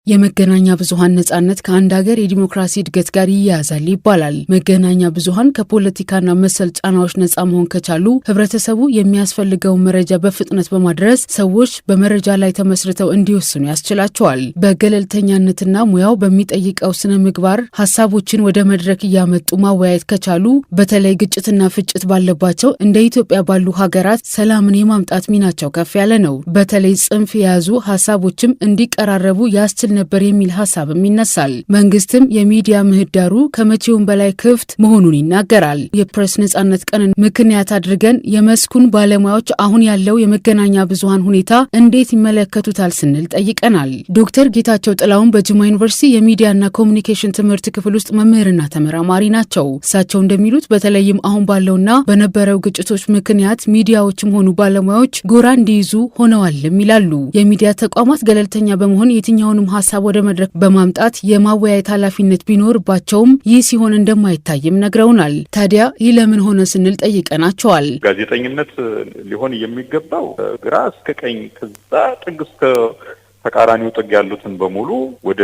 የመገናኛ ብዙሃን ነጻነት ከአንድ ሀገር የዲሞክራሲ እድገት ጋር ይያያዛል ይባላል። መገናኛ ብዙሃን ከፖለቲካና መሰል ጫናዎች ነጻ መሆን ከቻሉ ህብረተሰቡ የሚያስፈልገውን መረጃ በፍጥነት በማድረስ ሰዎች በመረጃ ላይ ተመስርተው እንዲወስኑ ያስችላቸዋል። በገለልተኛነትና ሙያው በሚጠይቀው ስነ ምግባር ሀሳቦችን ወደ መድረክ እያመጡ ማወያየት ከቻሉ በተለይ ግጭትና ፍጭት ባለባቸው እንደ ኢትዮጵያ ባሉ ሀገራት ሰላምን የማምጣት ሚናቸው ከፍ ያለ ነው። በተለይ ጽንፍ የያዙ ሀሳቦችም እንዲቀራረቡ ያስችል ነበር የሚል ሐሳብም ይነሳል። መንግስትም የሚዲያ ምህዳሩ ከመቼውም በላይ ክፍት መሆኑን ይናገራል። የፕሬስ ነጻነት ቀንን ምክንያት አድርገን የመስኩን ባለሙያዎች አሁን ያለው የመገናኛ ብዙሃን ሁኔታ እንዴት ይመለከቱታል ስንል ጠይቀናል። ዶክተር ጌታቸው ጥላሁን በጅማ ዩኒቨርሲቲ የሚዲያና ኮሙኒኬሽን ትምህርት ክፍል ውስጥ መምህርና ተመራማሪ ናቸው። እሳቸው እንደሚሉት በተለይም አሁን ባለውና በነበረው ግጭቶች ምክንያት ሚዲያዎችም ሆኑ ባለሙያዎች ጎራ እንዲይዙ ሆነዋልም ይላሉ። የሚዲያ ተቋማት ገለልተኛ በመሆን የትኛውንም ሀሳብ ወደ መድረክ በማምጣት የማወያየት ኃላፊነት ቢኖርባቸውም ይህ ሲሆን እንደማይታይም ነግረውናል። ታዲያ ይህ ለምን ሆነ ስንል ጠይቀናቸዋል። ጋዜጠኝነት ሊሆን የሚገባው ግራ እስከ ቀኝ ከዛ ጥግ እስከ ተቃራኒው ጥግ ያሉትን በሙሉ ወደ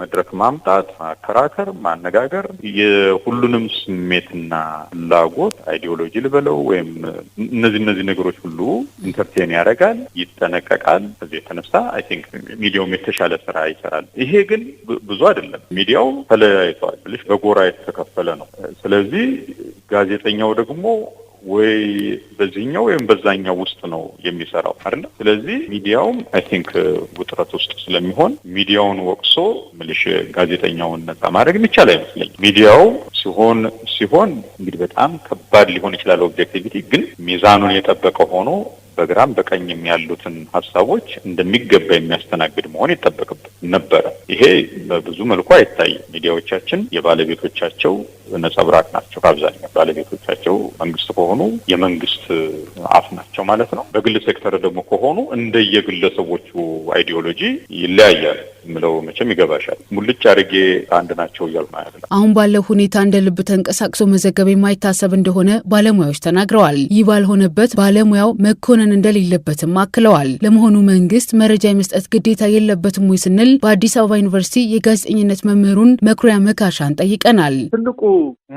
መድረክ ማምጣት፣ ማከራከር፣ ማነጋገር የሁሉንም ስሜትና ፍላጎት አይዲዮሎጂ ልበለው ወይም እነዚህ ነገሮች ሁሉ ኢንተርቴን ያደርጋል፣ ይጠነቀቃል። ከዚህ የተነሳ አይ ቲንክ ሚዲያውም የተሻለ ስራ ይሰራል። ይሄ ግን ብዙ አይደለም። ሚዲያው ተለያይቷል፣ በጎራ የተከፈለ ነው። ስለዚህ ጋዜጠኛው ደግሞ ወይ በዚህኛው ወይም በዛኛው ውስጥ ነው የሚሰራው አይደል? ስለዚህ ሚዲያውም አይ ቲንክ ውጥረት ውስጥ ስለሚሆን ሚዲያውን ወቅሶ ምልሽ ጋዜጠኛውን ነጻ ማድረግ የሚቻል አይመስለኝም። ሚዲያው ሲሆን እንግዲህ በጣም ከባድ ሊሆን ይችላል። ኦብጀክቲቪቲ ግን ሚዛኑን የጠበቀ ሆኖ በግራም በቀኝም ያሉትን ሀሳቦች እንደሚገባ የሚያስተናግድ መሆን ይጠበቅበት ነበረ። ይሄ በብዙ መልኩ አይታይም። ሚዲያዎቻችን የባለቤቶቻቸው ነጸብራቅ ናቸው። አብዛኛው ባለቤቶቻቸው መንግስት ከሆኑ የመንግስት አፍ ናቸው ማለት ነው። በግል ሴክተር ደግሞ ከሆኑ እንደየግለሰቦቹ አይዲዮሎጂ ይለያያል። ምለው መቼም ይገባሻል። ሙልጭ አርጌ አንድ ናቸው እያሉ ማለት ነው። አሁን ባለው ሁኔታ እንደ ልብ ተንቀሳቅሶ መዘገብ የማይታሰብ እንደሆነ ባለሙያዎች ተናግረዋል። ይህ ባልሆነበት ባለሙያው መኮነን እንደሌለበትም አክለዋል። ለመሆኑ መንግስት መረጃ የመስጠት ግዴታ የለበትም ወይ ስንል በአዲስ አበባ ዩኒቨርሲቲ የጋዜጠኝነት መምህሩን መኩሪያ መካሻን ጠይቀናል። ትልቁ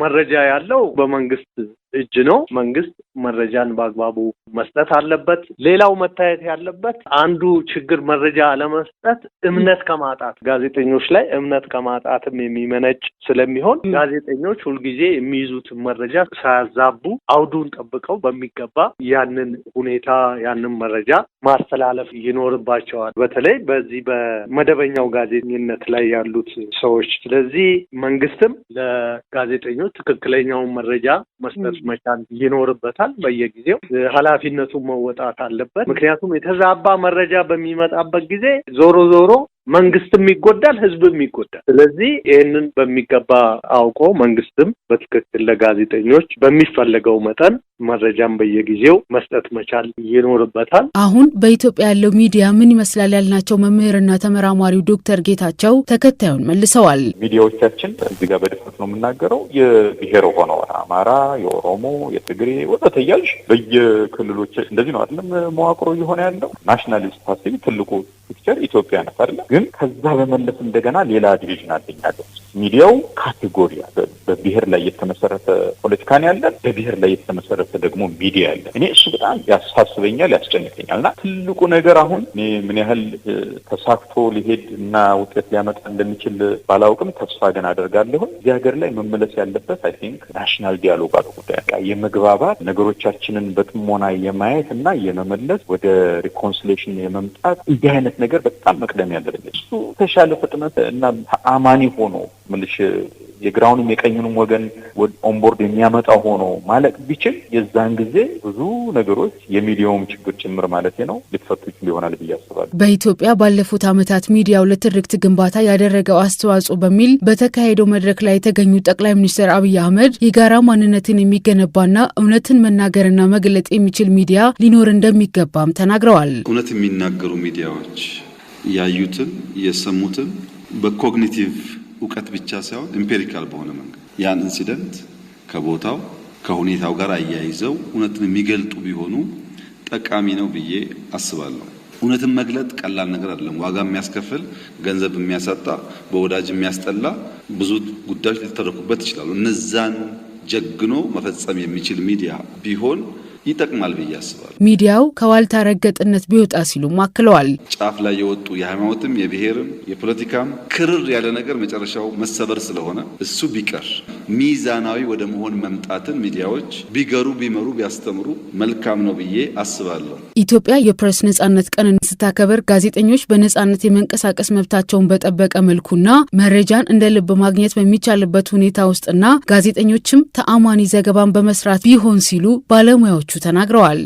መረጃ ያለው በመንግስት እጅ ነው። መንግስት መረጃን በአግባቡ መስጠት አለበት። ሌላው መታየት ያለበት አንዱ ችግር መረጃ አለመስጠት እምነት ከማጣት ጋዜጠኞች ላይ እምነት ከማጣትም የሚመነጭ ስለሚሆን ጋዜጠኞች ሁልጊዜ የሚይዙት መረጃ ሳያዛቡ አውዱን ጠብቀው በሚገባ ያንን ሁኔታ ያንን መረጃ ማስተላለፍ ይኖርባቸዋል። በተለይ በዚህ በመደበኛው ጋዜጠኝነት ላይ ያሉት ሰዎች። ስለዚህ መንግስትም ለጋዜጠኞች ትክክለኛውን መረጃ መስጠት መቻል ይኖርበታል። በየጊዜው ኃላፊነቱን መወጣት አለበት። ምክንያቱም የተዛባ መረጃ በሚመጣበት ጊዜ ዞሮ መንግስትም ይጎዳል፣ ህዝብም ይጎዳል። ስለዚህ ይህንን በሚገባ አውቆ መንግስትም በትክክል ለጋዜጠኞች በሚፈለገው መጠን መረጃን በየጊዜው መስጠት መቻል ይኖርበታል። አሁን በኢትዮጵያ ያለው ሚዲያ ምን ይመስላል ያልናቸው መምህርና ተመራማሪው ዶክተር ጌታቸው ተከታዩን መልሰዋል። ሚዲያዎቻችን እዚህ ጋር በድፍረት ነው የምናገረው የብሔር ሆነው አማራ፣ የኦሮሞ፣ የትግሬ ወዘተ እያልሽ በየክልሎች እንደዚህ ነው አይደለም መዋቅሮ እየሆነ ያለው። ናሽናሊስት ፓርቲ ትልቁ ፒክቸር ኢትዮጵያ ናት አይደል? ግን ከዛ በመለስ እንደገና ሌላ ዲቪዥን አለኛለሁ። ሚዲያው ካቴጎሪ በብሔር ላይ የተመሰረተ ፖለቲካን ያለን፣ በብሔር ላይ የተመሰረተ ደግሞ ሚዲያ ያለን። እኔ እሱ በጣም ያሳስበኛል፣ ያስጨንቀኛልና ትልቁ ነገር አሁን እኔ ምን ያህል ተሳክቶ ሊሄድ እና ውጤት ሊያመጣ እንደሚችል ባላውቅም ተስፋ ግን አደርጋለሁ። እዚህ ሀገር ላይ መመለስ ያለበት አይ ቲንክ ናሽናል ዲያሎግ አለ ጉዳይ የመግባባት ነገሮቻችንን በጥሞና የማየት እና የመመለስ ወደ ሪኮንሲሌሽን የመምጣት እንዲህ አይነት ነገር በጣም መቅደም ያለበት እሱ ተሻለ ፍጥነት እና አማኒ ሆኖ ምልሽ የግራውንም የቀኙንም ወገን ኦንቦርድ የሚያመጣ ሆኖ ማለቅ ቢችል የዛን ጊዜ ብዙ ነገሮች የሚዲያውም ችግር ጭምር ማለት ነው ሊፈቱ ይሆናል ብዬ አስባለሁ። በኢትዮጵያ ባለፉት ዓመታት ሚዲያው ለትርክት ግንባታ ያደረገው አስተዋጽኦ በሚል በተካሄደው መድረክ ላይ የተገኙ ጠቅላይ ሚኒስትር አብይ አህመድ የጋራ ማንነትን የሚገነባና እውነትን መናገርና መግለጥ የሚችል ሚዲያ ሊኖር እንደሚገባም ተናግረዋል። እውነት የሚናገሩ ሚዲያዎች ያዩትን የሰሙትን በኮግኒቲቭ እውቀት ብቻ ሳይሆን ኢምፔሪካል በሆነ መንገድ ያን ኢንሲደንት ከቦታው ከሁኔታው ጋር አያይዘው እውነትን የሚገልጡ ቢሆኑ ጠቃሚ ነው ብዬ አስባለሁ። እውነትን መግለጥ ቀላል ነገር አይደለም። ዋጋ የሚያስከፍል፣ ገንዘብ የሚያሳጣ፣ በወዳጅ የሚያስጠላ ብዙ ጉዳዮች ሊተረኩበት ይችላሉ። እነዛን ጀግኖ መፈጸም የሚችል ሚዲያ ቢሆን ይጠቅማል ብዬ አስባለሁ። ሚዲያው ከዋልታ ረገጥነት ቢወጣ ሲሉም አክለዋል። ጫፍ ላይ የወጡ የሃይማኖትም የብሔርም የፖለቲካም ክርር ያለ ነገር መጨረሻው መሰበር ስለሆነ እሱ ቢቀር ሚዛናዊ ወደ መሆን መምጣትን ሚዲያዎች ቢገሩ ቢመሩ ቢያስተምሩ መልካም ነው ብዬ አስባለሁ። ኢትዮጵያ የፕሬስ ነጻነት ቀንን ስታከብር ጋዜጠኞች በነጻነት የመንቀሳቀስ መብታቸውን በጠበቀ መልኩና መረጃን እንደ ልብ ማግኘት በሚቻልበት ሁኔታ ውስጥና ጋዜጠኞችም ተአማኒ ዘገባን በመስራት ቢሆን ሲሉ ባለሙያዎቹ ተናግረዋል።